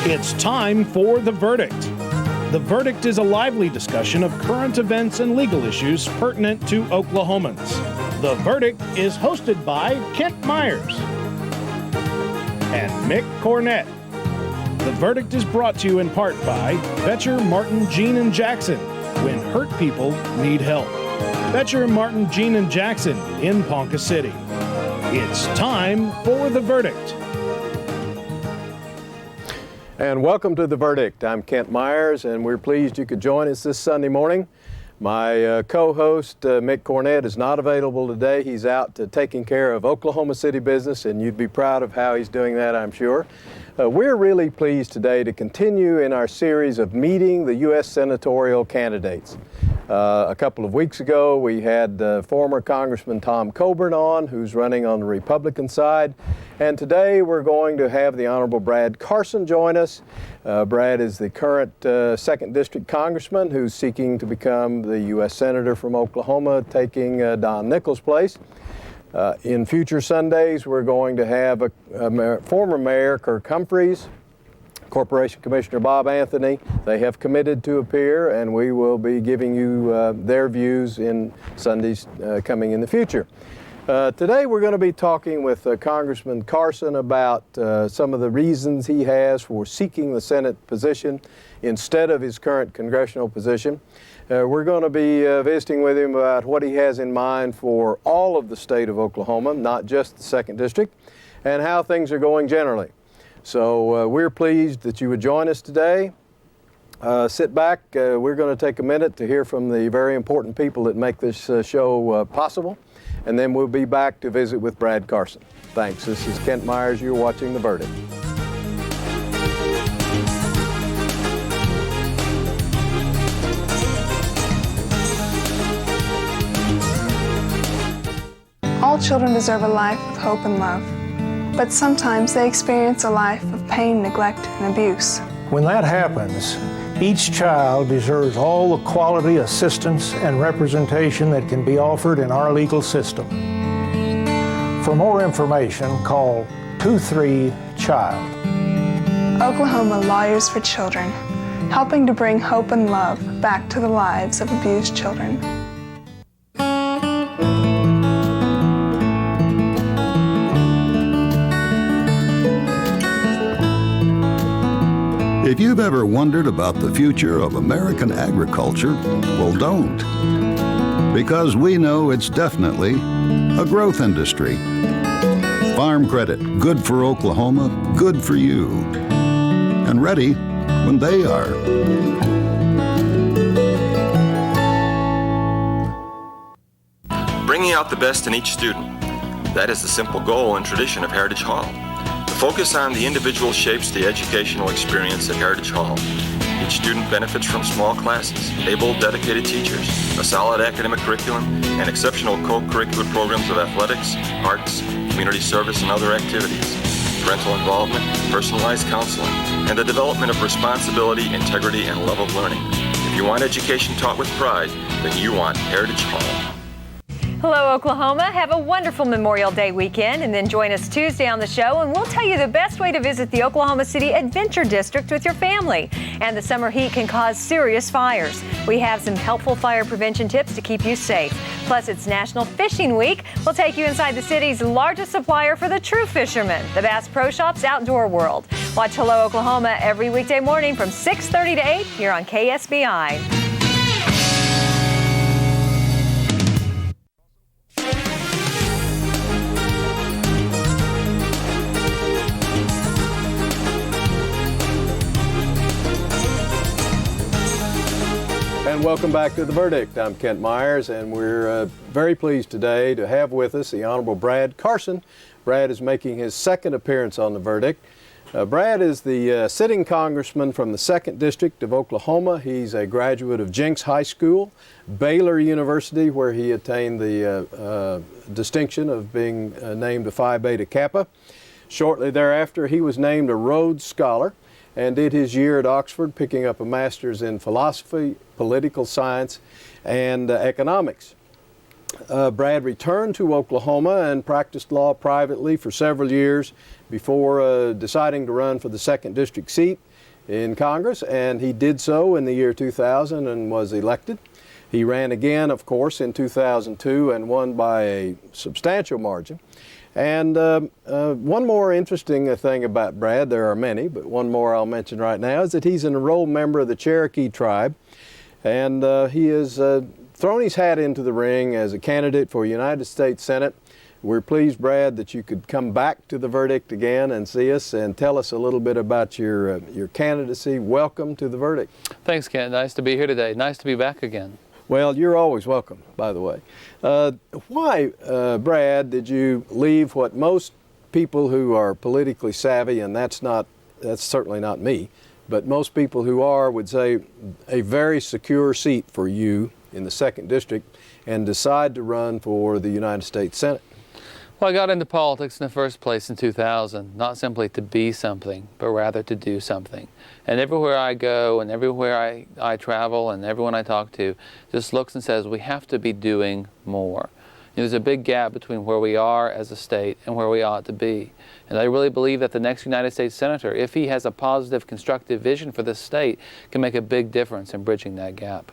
It's time for The Verdict. The Verdict is a lively discussion of current events and legal issues pertinent to Oklahomans. The Verdict is hosted by Kent Myers and Mick Cornett. The Verdict is brought to you in part by Betcher, Martin, Jean, and Jackson, when hurt people need help. Betcher, Martin, Jean, and Jackson in Ponca City. It's time for The Verdict. And welcome to The Verdict. I'm Kent Myers, and we're pleased you could join us this Sunday morning. My co-host, Mick Cornett, is not available today. He's out taking care of Oklahoma City business, and you'd be proud of how he's doing that, I'm sure. We're really pleased today to continue in our series of meeting the U.S. senatorial candidates. A couple of weeks ago, we had former Congressman Tom Coburn on, who's running on the Republican side. And today we're going to have the Honorable Brad Carson join us. Brad is the current 2nd District Congressman who's seeking to become the U.S. Senator from Oklahoma, taking Don Nichols' place. In future Sundays, we're going to have former Mayor Kirk Humphreys, Corporation Commissioner Bob Anthony. They have committed to appear, and we will be giving you their views in Sundays coming in the future. Today we're going to be talking with Congressman Carson about some of the reasons he has for seeking the Senate position instead of his current congressional position. We're going to be visiting with him about what he has in mind for all of the state of Oklahoma, not just the 2nd District, and how things are going generally. So we're pleased that you would join us today. Sit back. We're going to take a minute to hear from the very important people that make this show possible, and then we'll be back to visit with Brad Carson. Thanks. This is Kent Myers. You're watching The Verdict. All children deserve a life with hope and love. But sometimes they experience a life of pain, neglect, and abuse. When that happens, each child deserves all the quality assistance and representation that can be offered in our legal system. For more information, call 23-CHILD. Oklahoma Lawyers for Children, helping to bring hope and love back to the lives of abused children. If you've ever wondered about the future of American agriculture, well, don't. Because we know it's definitely a growth industry. Farm credit, good for Oklahoma, good for you. And ready when they are. Bringing out the best in each student. That is the simple goal and tradition of Heritage Hall. The focus on the individual shapes the educational experience at Heritage Hall. Each student benefits from small classes, able, dedicated teachers, a solid academic curriculum, and exceptional co-curricular programs of athletics, arts, community service, and other activities, parental involvement, personalized counseling, and the development of responsibility, integrity, and love of learning. If you want education taught with pride, then you want Heritage Hall. Hello, Oklahoma. Have a wonderful Memorial Day weekend, and then join us Tuesday on the show, and we'll tell you the best way to visit the Oklahoma City Adventure District with your family. And the summer heat can cause serious fires. We have some helpful fire prevention tips to keep you safe. Plus, it's National Fishing Week. We'll take you inside the city's largest supplier for the true fishermen, the Bass Pro Shops Outdoor World. Watch Hello, Oklahoma every weekday morning from 6:30 to 8 here on KSBI. And welcome back to The Verdict. I'm Kent Myers, and we're very pleased today to have with us the Honorable Brad Carson. Brad is making his second appearance on The Verdict. Brad is the sitting congressman from the 2nd District of Oklahoma. He's a graduate of Jenks High School, Baylor University, where he attained the distinction of being named a Phi Beta Kappa. Shortly thereafter, he was named a Rhodes Scholar and did his year at Oxford, picking up a master's in philosophy, political science, and economics. Brad returned to Oklahoma and practiced law privately for several years before deciding to run for the 2nd District seat in Congress, and he did so in the year 2000 and was elected. He ran again, of course, in 2002 and won by a substantial margin. And one more interesting thing about Brad, there are many, but one more I'll mention right now, is that he's an enrolled member of the Cherokee tribe, and he has thrown his hat into the ring as a candidate for United States Senate. We're pleased, Brad, that you could come back to The Verdict again and see us and tell us a little bit about your candidacy. Welcome to The Verdict. Thanks, Kent. Nice to be here today. Nice to be back again. Well, you're always welcome, by the way. Why, Brad, did you leave what most people who are politically savvy, and that's certainly not me, but most people who are would say a very secure seat for you in the 2nd District, and decide to run for the United States Senate? Well, I got into politics in the first place in 2000, not simply to be something, but rather to do something. And everywhere I go and everywhere I travel and everyone I talk to just looks and says, we have to be doing more. There's a big gap between where we are as a state and where we ought to be. And I really believe that the next United States Senator, if he has a positive, constructive vision for this state, can make a big difference in bridging that gap.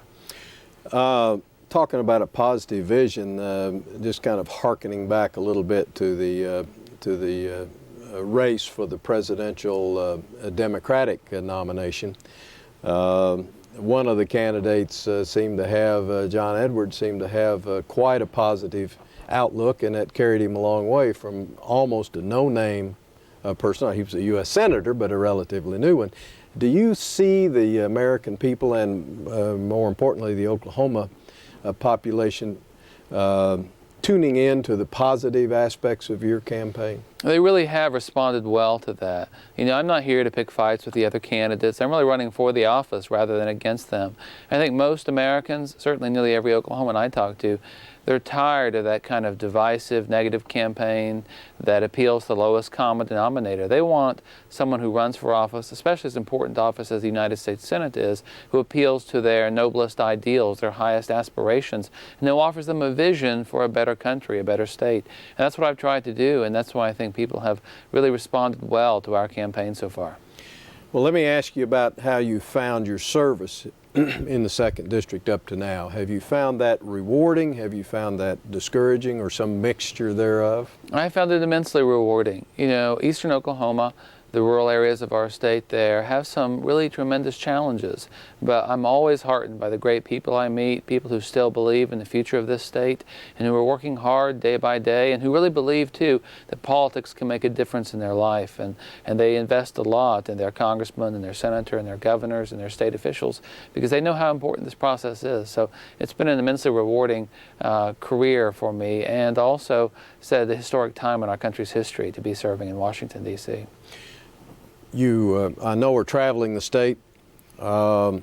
Talking about a positive vision, just kind of hearkening back a little bit to the race for the presidential Democratic nomination. One of the candidates seemed to have, John Edwards seemed to have quite a positive outlook, and that carried him a long way from almost a no-name person. He was a U.S. Senator, but a relatively new one. Do you see the American people and more importantly the Oklahoma population tuning in to the positive aspects of your campaign? They really have responded well to that. You know, I'm not here to pick fights with the other candidates. I'm really running for the office rather than against them. I think most Americans, certainly nearly every Oklahoman I talk to, they're tired of that kind of divisive, negative campaign that appeals to the lowest common denominator. They want someone who runs for office, especially as important office as the United States Senate is, who appeals to their noblest ideals, their highest aspirations, and who offers them a vision for a better country, a better state. And that's what I've tried to do, and that's why I think people have really responded well to our campaign so far. Well, let me ask you about how you found your service in the 2nd District up to now. Have you found that rewarding? Have you found that discouraging, or some mixture thereof? I found it immensely rewarding. You know, eastern Oklahoma, the rural areas of our state there, have some really tremendous challenges. But I'm always heartened by the great people I meet, people who still believe in the future of this state and who are working hard day by day, and who really believe, too, that politics can make a difference in their life. And they invest a lot in their congressmen and their senator and their governors and their state officials because they know how important this process is. So it's been an immensely rewarding career for me, and also said the historic time in our country's history to be serving in Washington, D.C. You, I know, are traveling the state, and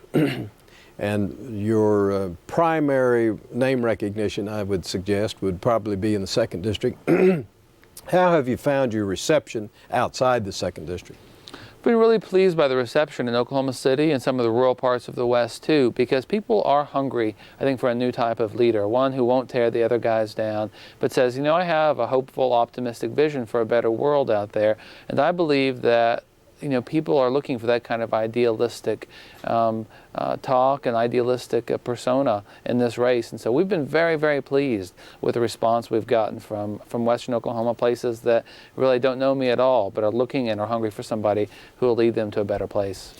your primary name recognition, I would suggest, would probably be in the 2nd District. How have you found your reception outside the 2nd District? I've been really pleased by the reception in Oklahoma City and some of the rural parts of the West, too, because people are hungry, I think, for a new type of leader, one who won't tear the other guys down, but says, you know, I have a hopeful, optimistic vision for a better world out there, and I believe that people are looking for that kind of idealistic talk and idealistic persona in this race. And so we've been very, very pleased with the response we've gotten from Western Oklahoma, places that really don't know me at all, but are looking and are hungry for somebody who will lead them to a better place.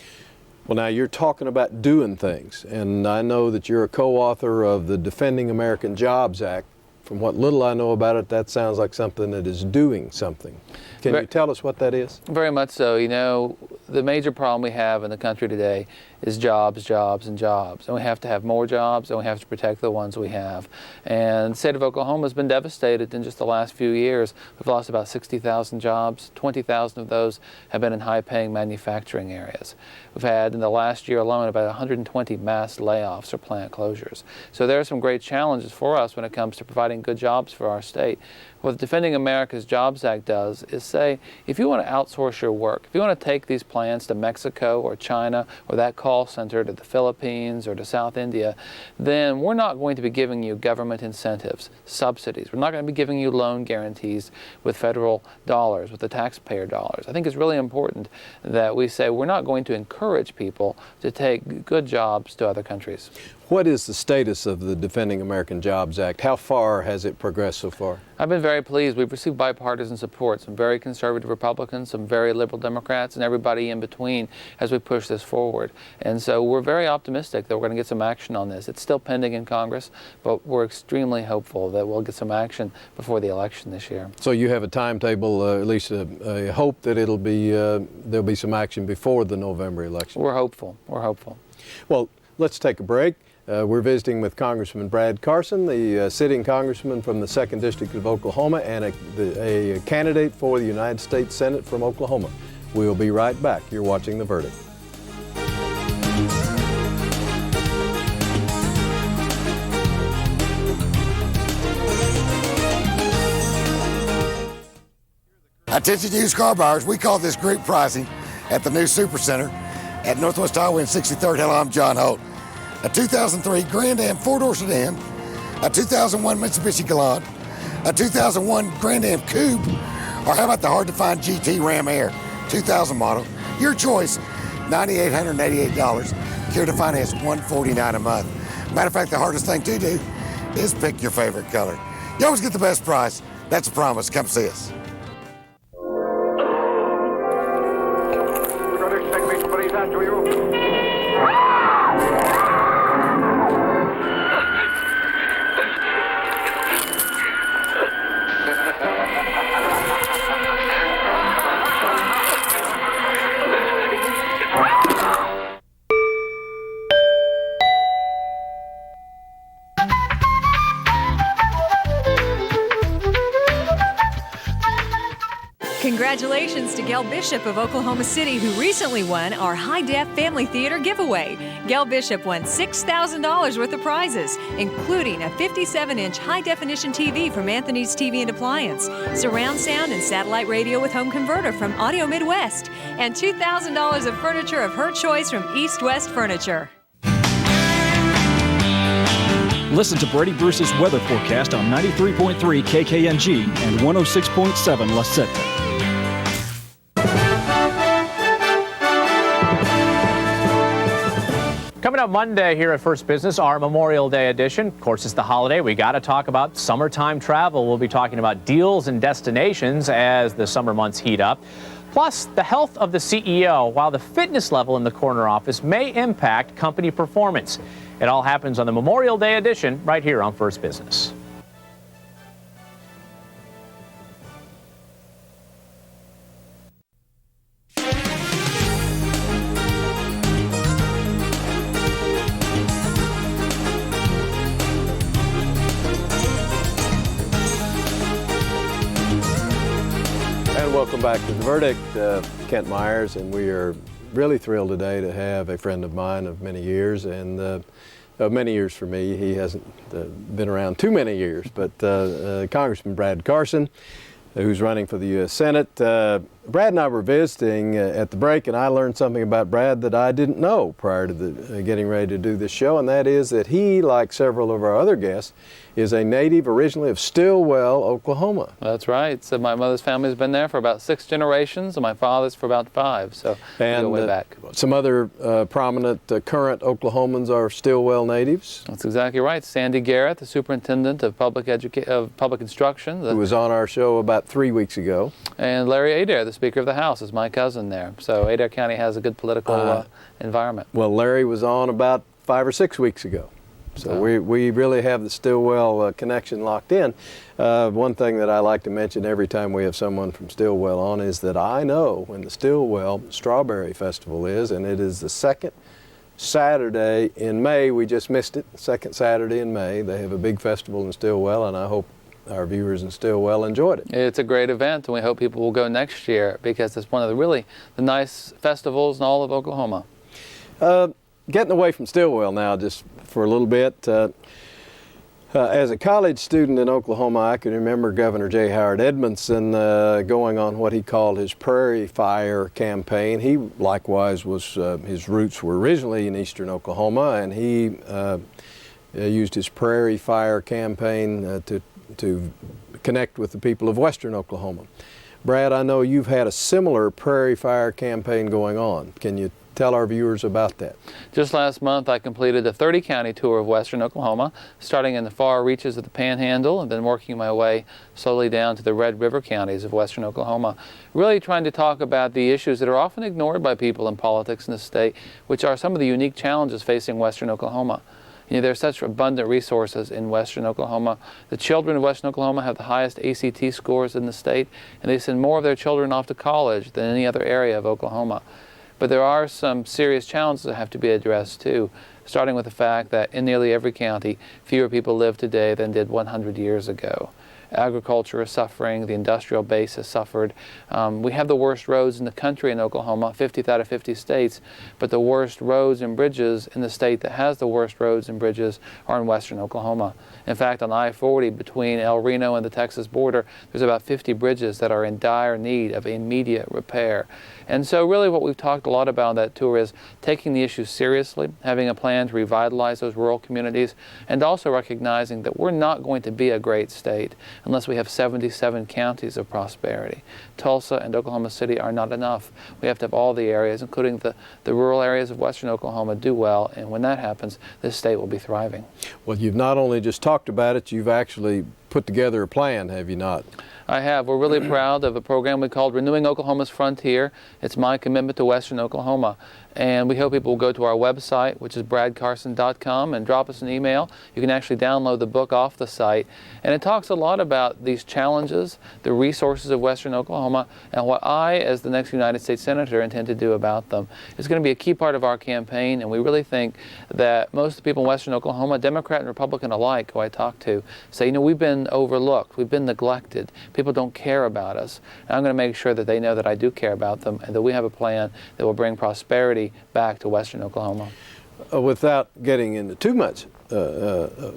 Well, now you're talking about doing things, and I know that you're a co-author of the Defending American Jobs Act. From what little I know about it, that sounds like something that is doing something. Can you tell us what that is? Very much so. You know, the major problem we have in the country today is jobs, jobs, and jobs. And we have to have more jobs, and we have to protect the ones we have. And the state of Oklahoma has been devastated in just the last few years. We've lost about 60,000 jobs. 20,000 of those have been in high-paying manufacturing areas. We've had, in the last year alone, about 120 mass layoffs or plant closures. So there are some great challenges for us when it comes to providing good jobs for our state. What the Defending America's Jobs Act does is say, if you want to outsource your work, if you want to take these plans to Mexico or China or that call center to the Philippines or to South India, then we're not going to be giving you government incentives, subsidies. We're not going to be giving you loan guarantees with federal dollars, with the taxpayer dollars. I think it's really important that we say we're not going to encourage people to take good jobs to other countries. What is the status of the Defending American Jobs Act? How far has it progressed so far? I've been very pleased. We've received bipartisan support, some very conservative Republicans, some very liberal Democrats, and everybody in between as we push this forward. And so we're very optimistic that we're going to get some action on this. It's still pending in Congress, but we're extremely hopeful that we'll get some action before the election this year. So you have a timetable, at least a hope that it'll be there'll be some action before the November election. We're hopeful. We're hopeful. Well, let's take a break. We're visiting with Congressman Brad Carson, the sitting congressman from the 2nd District of Oklahoma and a candidate for the United States Senate from Oklahoma. We'll be right back. You're watching The Verdict. Attention used car buyers, we call this group pricing at the new Super Center at Northwest Highway and 63rd. Hello, I'm John Holt. A 2003 Grand Am 4-door sedan, a 2001 Mitsubishi Galant, a 2001 Grand Am Coupe, or how about the hard-to-find GT Ram Air 2000 model? Your choice, $9,888. Here to finance $149 a month. Matter of fact, the hardest thing to do is pick your favorite color. You always get the best price. That's a promise. Come see us. Congratulations to Gail Bishop of Oklahoma City, who recently won our High Def Family Theater giveaway. Gail Bishop won $6,000 worth of prizes, including a 57-inch high-definition TV from Anthony's TV and Appliance, surround sound and satellite radio with home converter from Audio Midwest, and $2,000 of furniture of her choice from East West Furniture. Listen to Brady Bruce's weather forecast on 93.3 KKNG and 106.7 La Seta. Coming up Monday here at First Business, our Memorial Day edition. Of course, it's the holiday. We got to talk about summertime travel. We'll be talking about deals and destinations as the summer months heat up. Plus, the health of the CEO, while the fitness level in the corner office may impact company performance. It all happens on the Memorial Day edition right here on First Business. Welcome back to The Verdict. Kent Myers, and we are really thrilled today to have a friend of mine of many years, and many years for me. He hasn't been around too many years, but Congressman Brad Carson, who's running for the U.S. Senate. Brad and I were visiting at the break, and I learned something about Brad that I didn't know prior to getting ready to do this show, and that is that he, like several of our other guests, is a native originally of Stillwell, Oklahoma. That's right. So my mother's family's been there for about 6 generations, and my father's for about 5. So we go way back. Some other prominent current Oklahomans are Stillwell natives. That's exactly right. Sandy Garrett, the superintendent of public instruction, who was on our show about 3 weeks ago. And Larry Adair, the Speaker of the House, is my cousin there. So Adair County has a good political environment. Well, Larry was on about 5 or 6 weeks ago. So we really have the Stillwell connection locked in. One thing that I like to mention every time we have someone from Stillwell on is that I know when the Stillwell Strawberry Festival is, and it is the second Saturday in May. We just missed it, second Saturday in May. They have a big festival in Stillwell, and I hope our viewers in Stillwell enjoyed it. It's a great event, and we hope people will go next year because it's one of the nice festivals in all of Oklahoma. Getting away from Stillwell now just for a little bit. As a college student in Oklahoma, I can remember Governor J. Howard Edmondson going on what he called his Prairie Fire campaign. He likewise was, his roots were originally in eastern Oklahoma, and he used his Prairie Fire campaign to connect with the people of western Oklahoma. Brad, I know you've had a similar Prairie Fire campaign going on. Can you tell our viewers about that? Just last month, I completed a 30-county tour of western Oklahoma, starting in the far reaches of the Panhandle and then working my way slowly down to the Red River counties of western Oklahoma, really trying to talk about the issues that are often ignored by people in politics in the state, which are some of the unique challenges facing western Oklahoma. You know, there's such abundant resources in western Oklahoma. The children of western Oklahoma have the highest ACT scores in the state, and they send more of their children off to college than any other area of Oklahoma. But there are some serious challenges that have to be addressed too, starting with the fact that in nearly every county, fewer people live today than did 100 years ago. Agriculture is suffering, the industrial base has suffered. We have the worst roads in the country in Oklahoma, 50th out of 50 states, but the worst roads and bridges in the state that has the worst roads and bridges are in western Oklahoma. In fact, on I-40 between El Reno and the Texas border, there's about 50 bridges that are in dire need of immediate repair. And so really what we've talked a lot about on that tour is taking the issue seriously, having a plan to revitalize those rural communities, and also recognizing that we're not going to be a great state unless we have 77 counties of prosperity. Tulsa and Oklahoma City are not enough. We have to have all the areas, including the rural areas of western Oklahoma, do well, and when that happens, this state will be thriving. Well, you've not only just talked about it, you've actually put together a plan, have you not? I have. We're really proud of a program we called Renewing Oklahoma's Frontier. It's my commitment to western Oklahoma. And we hope people will go to our website, which is bradcarson.com, and drop us an email. You can actually download the book off the site. And it talks a lot about these challenges, the resources of western Oklahoma, and what I, as the next United States Senator, intend to do about them. It's going to be a key part of our campaign, and we really think that most of the people in western Oklahoma, Democrat and Republican alike, who I talk to, say, you know, we've been overlooked, we've been neglected, people don't care about us. And I'm going to make sure that they know that I do care about them, and that we have a plan that will bring prosperity back to western Oklahoma. Without getting into too much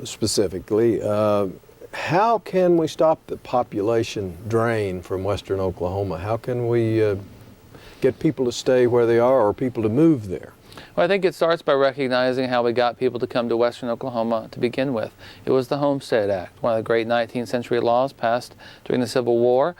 specifically, how can we stop the population drain from western Oklahoma? How can we get people to stay where they are or people to move there? Well, I think it starts by recognizing how we got people to come to western Oklahoma to begin with. It was the Homestead Act, one of the great 19th century laws passed during the Civil War.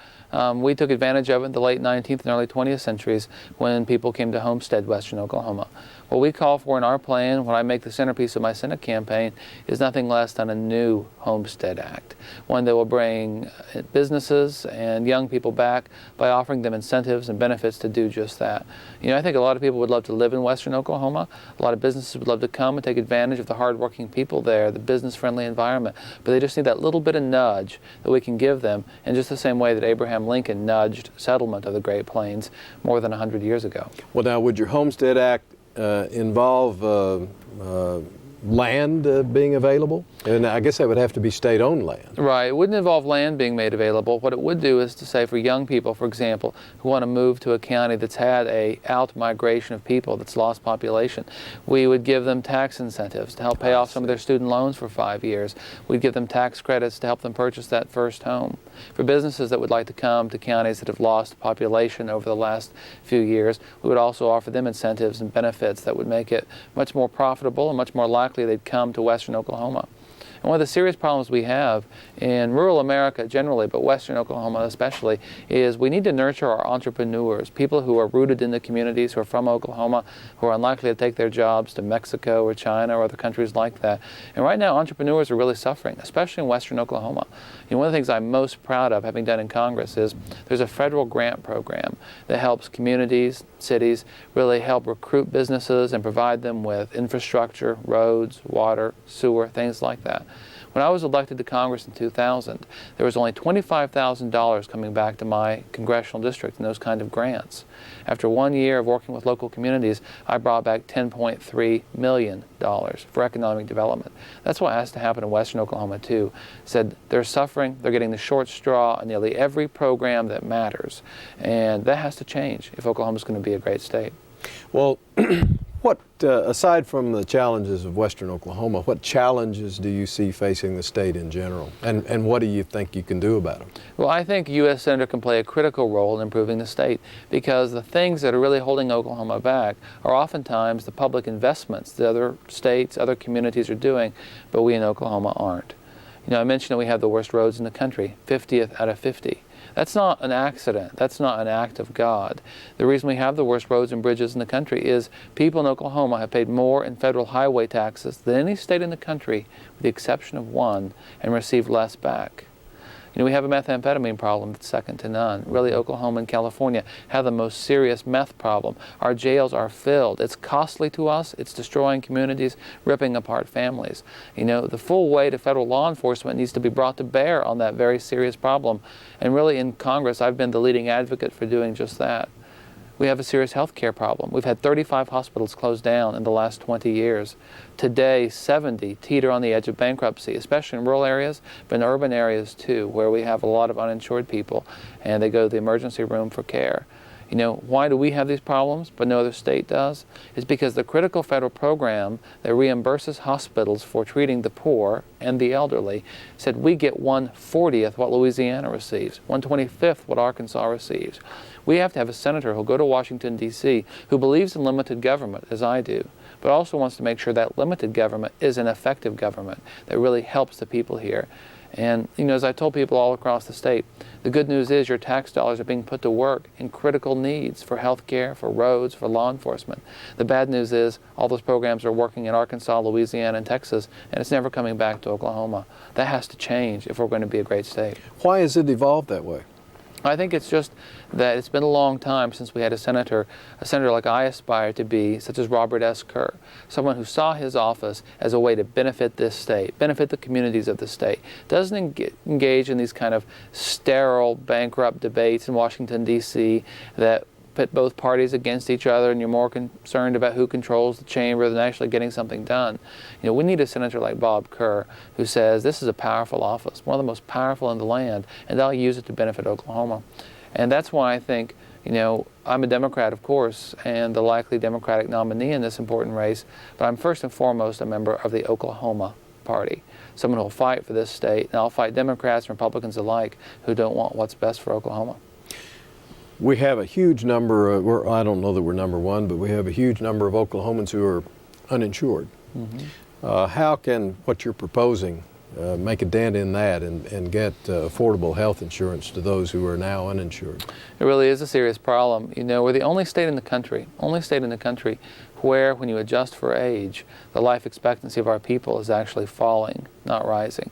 We took advantage of it in the late 19th and early 20th centuries when people came to homestead western Oklahoma. What we call for in our plan, when I make the centerpiece of my Senate campaign, is nothing less than a new Homestead Act, one that will bring businesses and young people back by offering them incentives and benefits to do just that. You know, I think a lot of people would love to live in western Oklahoma. A lot of businesses would love to come and take advantage of the hardworking people there, the business-friendly environment, but they just need that little bit of nudge that we can give them in just the same way that Abraham Lincoln nudged settlement of the Great Plains more than 100 years ago. Well, now, would your Homestead Act involve land being available? And I guess that would have to be state-owned land. Right. It wouldn't involve land being made available. What it would do is to say for young people, for example, who want to move to a county that's had a out-migration of people, that's lost population, we would give them tax incentives to help pay off some of their student loans for 5 years. We'd give them tax credits to help them purchase that first home. For businesses that would like to come to counties that have lost population over the last few years, we would also offer them incentives and benefits that would make it much more profitable and much more likely they'd come to western Oklahoma. And one of the serious problems we have in rural America generally, but western Oklahoma especially, is we need to nurture our entrepreneurs, people who are rooted in the communities, who are from Oklahoma, who are unlikely to take their jobs to Mexico or China or other countries like that. And right now, entrepreneurs are really suffering, especially in western Oklahoma. You know, one of the things I'm most proud of, having done in Congress, is there's a federal grant program that helps communities, cities, really help recruit businesses and provide them with infrastructure, roads, water, sewer, things like that. When I was elected to Congress in 2000, there was only $25,000 coming back to my congressional district in those kind of grants. After 1 year of working with local communities, I brought back $10.3 million for economic development. That's what has to happen in western Oklahoma too. Said they're suffering, they're getting the short straw on nearly every program that matters. And that has to change if Oklahoma's going to be a great state. Well, What, aside from the challenges of Western Oklahoma, what challenges do you see facing the state in general? And what do you think you can do about them? Well, I think U.S. Senator can play a critical role in improving the state, because the things that are really holding Oklahoma back are oftentimes the public investments that other states, other communities are doing, but we in Oklahoma aren't. You know, I mentioned that we have the worst roads in the country, 50th out of 50. That's not an accident. That's not an act of God. The reason we have the worst roads and bridges in the country is people in Oklahoma have paid more in federal highway taxes than any state in the country, with the exception of one, and received less back. You know, we have a methamphetamine problem that's second to none. Really, Oklahoma and California have the most serious meth problem. Our jails are filled. It's costly to us. It's destroying communities, ripping apart families. You know, the full weight of federal law enforcement needs to be brought to bear on that very serious problem. And really, in Congress, I've been the leading advocate for doing just that. We have a serious health care problem. We've had 35 hospitals closed down in the last 20 years. Today, 70 teeter on the edge of bankruptcy, especially in rural areas, but in urban areas too, where we have a lot of uninsured people, and they go to the emergency room for care. You know, why do we have these problems, but no other state does? It's because the critical federal program that reimburses hospitals for treating the poor and the elderly said we get 1/40th what Louisiana receives, 1/25th what Arkansas receives. We have to have a senator who'll go to Washington, D.C., who believes in limited government, as I do, but also wants to make sure that limited government is an effective government that really helps the people here. And, you know, as I told people all across the state, the good news is your tax dollars are being put to work in critical needs for health care, for roads, for law enforcement. The bad news is all those programs are working in Arkansas, Louisiana, and Texas, and it's never coming back to Oklahoma. That has to change if we're going to be a great state. Why has it evolved that way? I think it's just that it's been a long time since we had a senator like I aspire to be, such as Robert S. Kerr, someone who saw his office as a way to benefit this state, benefit the communities of the state, doesn't engage in these kind of sterile, bankrupt debates in Washington, D.C. that pit both parties against each other, and you're more concerned about who controls the chamber than actually getting something done. You know, we need a senator like Bob Kerr who says this is a powerful office, one of the most powerful in the land, and I'll use it to benefit Oklahoma. And that's why I think, you know, I'm a Democrat, of course, and the likely Democratic nominee in this important race, but I'm first and foremost a member of the Oklahoma Party, someone who will fight for this state, and I'll fight Democrats and Republicans alike who don't want what's best for Oklahoma. We have a huge number, I don't know that we're number one, but we have a huge number of Oklahomans who are uninsured. Mm-hmm. How can what you're proposing make a dent in that and get affordable health insurance to those who are now uninsured? It really is a serious problem. You know, we're the only state in the country where, when you adjust for age, the life expectancy of our people is actually falling, not rising.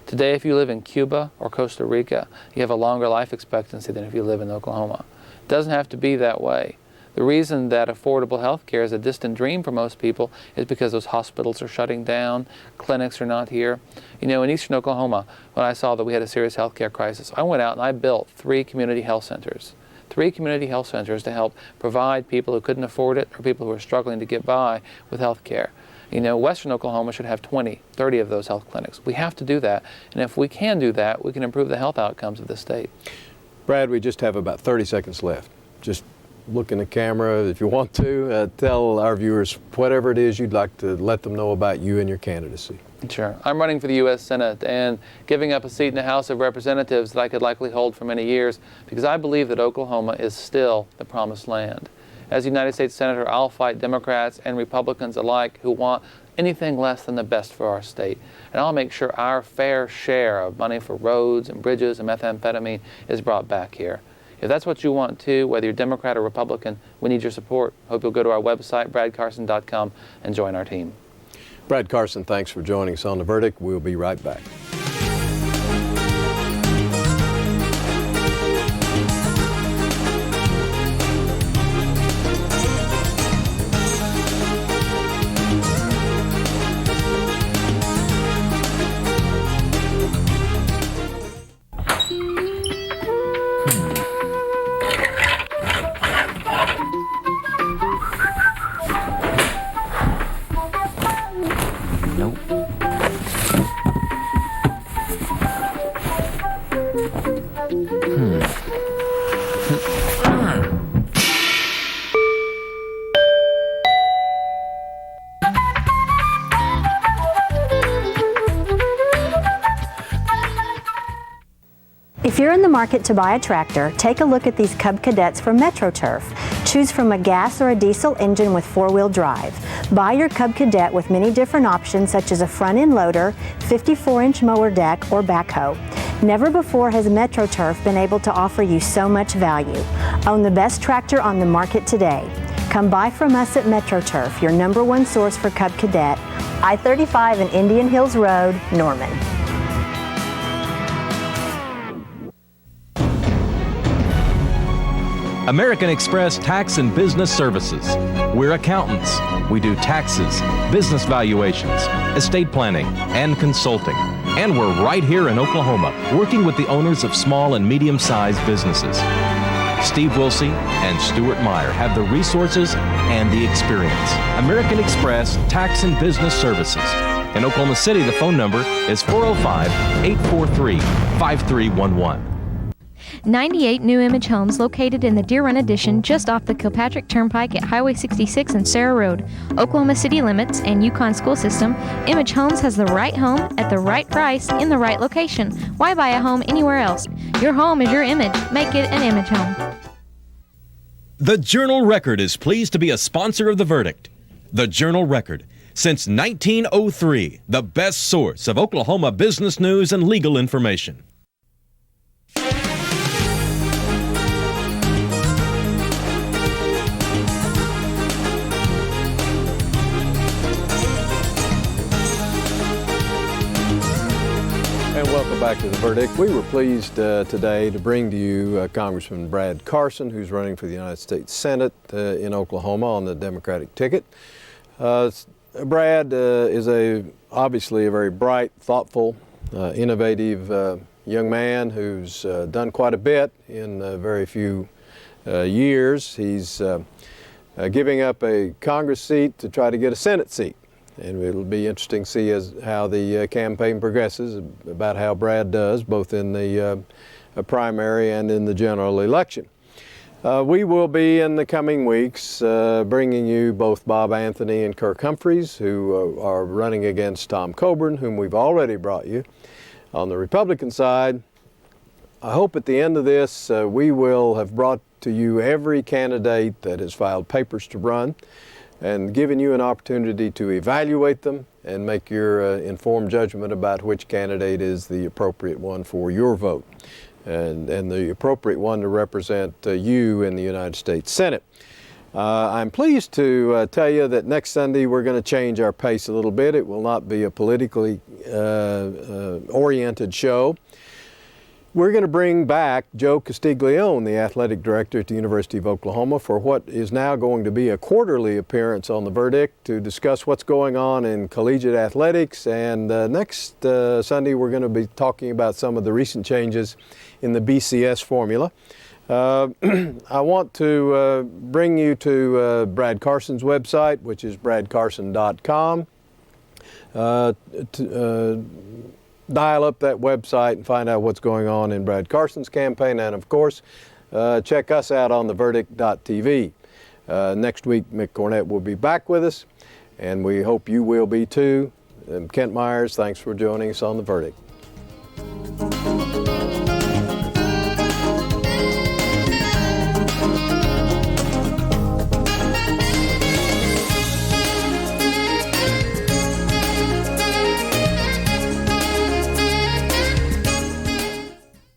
Today, if you live in Cuba or Costa Rica, you have a longer life expectancy than if you live in Oklahoma. It doesn't have to be that way. The reason that affordable health care is a distant dream for most people is because those hospitals are shutting down, clinics are not here. You know, in eastern Oklahoma, when I saw that we had a serious health care crisis, I went out and I built 3 community health centers. 3 community health centers to help provide people who couldn't afford it or people who are struggling to get by with health care. You know, Western Oklahoma should have 20, 30 of those health clinics. We have to do that. And if we can do that, we can improve the health outcomes of the state. Brad, we just have about 30 seconds left. Just look in the camera if you want to. Tell our viewers whatever it is you'd like to let them know about you and your candidacy. Sure. I'm running for the U.S. Senate and giving up a seat in the House of Representatives that I could likely hold for many years because I believe that Oklahoma is still the promised land. As a United States Senator, I'll fight Democrats and Republicans alike who want anything less than the best for our state. And I'll make sure our fair share of money for roads and bridges and methamphetamine is brought back here. If that's what you want too, whether you're Democrat or Republican, we need your support. Hope you'll go to our website, bradcarson.com, and join our team. Brad Carson, thanks for joining us on The Verdict. We'll be right back. If you're in the market to buy a tractor, take a look at these Cub Cadets from MetroTurf. Choose from a gas or a diesel engine with 4-wheel drive. Buy your Cub Cadet with many different options such as a front-end loader, 54-inch mower deck, or backhoe. Never before has MetroTurf been able to offer you so much value. Own the best tractor on the market today. Come buy from us at MetroTurf, your #1 source for Cub Cadet, I-35 and Indian Hills Road, Norman. American Express Tax and Business Services. We're accountants. We do taxes, business valuations, estate planning, and consulting. And we're right here in Oklahoma, working with the owners of small and medium-sized businesses. Steve Wilsey and Stuart Meyer have the resources and the experience. American Express Tax and Business Services. In Oklahoma City, the phone number is 405-843-5311. 98 new Image homes located in the Deer Run Addition just off the Kilpatrick Turnpike at Highway 66 and Sarah Road. Oklahoma city limits and Yukon school system, Image Homes has the right home at the right price in the right location. Why buy a home anywhere else? Your home is your image. Make it an Image home. The Journal-Record is pleased to be a sponsor of The Verdict. The Journal-Record, since 1903, the best source of Oklahoma business news and legal information. And welcome back to The Verdict. We were pleased today to bring to you Congressman Brad Carson, who's running for the United States Senate in Oklahoma on the Democratic ticket. Brad is obviously a very bright, thoughtful, innovative young man who's done quite a bit in very few years. He's giving up a Congress seat to try to get a Senate seat. And it'll be interesting to see how the campaign progresses, about how Brad does, both in the primary and in the general election. We will be, in the coming weeks, bringing you both Bob Anthony and Kirk Humphreys, who are running against Tom Coburn, whom we've already brought you. On the Republican side, I hope at the end of this, we will have brought to you every candidate that has filed papers to run, and giving you an opportunity to evaluate them and make your informed judgment about which candidate is the appropriate one for your vote and the appropriate one to represent you in the United States Senate. I'm pleased to tell you that next Sunday we're going to change our pace a little bit. It will not be a politically oriented show. We're going to bring back Joe Castiglione, the athletic director at the University of Oklahoma, for what is now going to be a quarterly appearance on The Verdict to discuss what's going on in collegiate athletics. And next Sunday, we're going to be talking about some of the recent changes in the BCS formula. I want to bring you to Brad Carson's website, which is bradcarson.com. Dial up that website and find out what's going on in Brad Carson's campaign. And of course, check us out on theverdict.tv. Next week, Mick Cornett will be back with us, and we hope you will be too. Kent Myers, thanks for joining us on The Verdict.